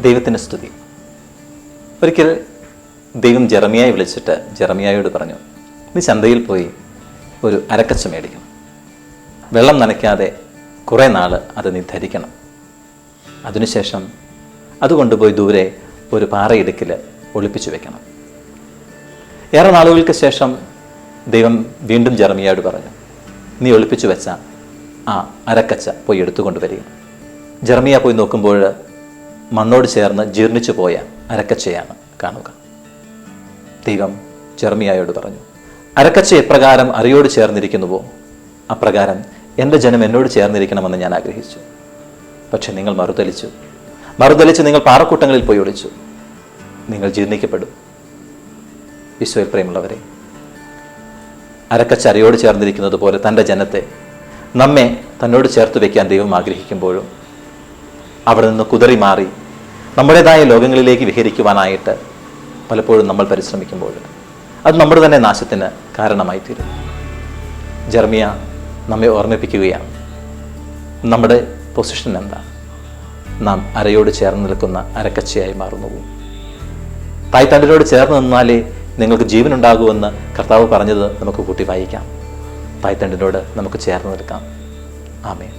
ദൈവത്തിന് സ്തുതി. ഒരിക്കൽ ദൈവം ജെറമിയായെ വിളിച്ചിട്ട് ജെറമിയായോട് പറഞ്ഞു, നീ ചന്തയിൽ പോയി ഒരു അരക്കച്ച മേടിക്കണം. വെള്ളം നനയ്ക്കാതെ കുറേ നാൾ അത് നീ ധരിക്കണം. അതിനുശേഷം അത് കൊണ്ടുപോയി ദൂരെ ഒരു പാറയിടുക്കിൽ ഒളിപ്പിച്ചു വെക്കണം. ഏറെ നാളുകൾക്ക് ശേഷം ദൈവം വീണ്ടും ജെറമിയായോട് പറഞ്ഞു, നീ ഒളിപ്പിച്ചു വെച്ച ആ അരക്കച്ച പോയി എടുത്തുകൊണ്ടുവരിക. ജെറമിയ പോയി നോക്കുമ്പോൾ മണ്ണോട് ചേർന്ന് ജീർണിച്ചു പോയ അരക്കച്ചയാണ് കാണുക. ദൈവം ജെറമിയായോട് പറഞ്ഞു, അരക്കച്ച എപ്രകാരം അരയോട് ചേർന്നിരിക്കുന്നുവോ അപ്രകാരം എൻ്റെ ജനം എന്നോട് ചേർന്നിരിക്കണമെന്ന് ഞാൻ ആഗ്രഹിച്ചു. പക്ഷെ നിങ്ങൾ മറുതലിച്ച് നിങ്ങൾ പാറക്കൂട്ടങ്ങളിൽ പോയി ഒളിച്ചു. നിങ്ങൾ ജീർണിക്കപ്പെടും. ഈശോയിൽ പ്രേമുള്ളവരെ, അരക്കച്ച അരയോട് ചേർന്നിരിക്കുന്നത് പോലെ തൻ്റെ ജനത്തെ, നമ്മെ തന്നോട് ചേർത്ത് വയ്ക്കാൻ ദൈവം ആഗ്രഹിക്കുമ്പോഴും അവിടെ നിന്ന് കുതറി മാറി നമ്മുടേതായ ലോകങ്ങളിലേക്ക് വിഹരിക്കുവാനായിട്ട് പലപ്പോഴും നമ്മൾ പരിശ്രമിക്കുമ്പോൾ അത് നമ്മുടെ തന്നെ നാശത്തിന് കാരണമായി തീരും. ജെറമിയ നമ്മെ ഓർമ്മിപ്പിക്കുകയാണ്, നമ്മുടെ പൊസിഷൻ എന്താണ്? നാം അരയോട് ചേർന്ന് നിൽക്കുന്ന അരക്കച്ചയായി മാറുന്നു. തായ്തണ്ടിനോട് ചേർന്ന് നിന്നാലേ നിങ്ങൾക്ക് ജീവനുണ്ടാകുമെന്ന് കർത്താവ് പറഞ്ഞത് നമുക്ക് കൂട്ടി വായിക്കാം. തായ്തണ്ടിനോട് നമുക്ക് ചേർന്ന് നിൽക്കാം. ആമേൻ.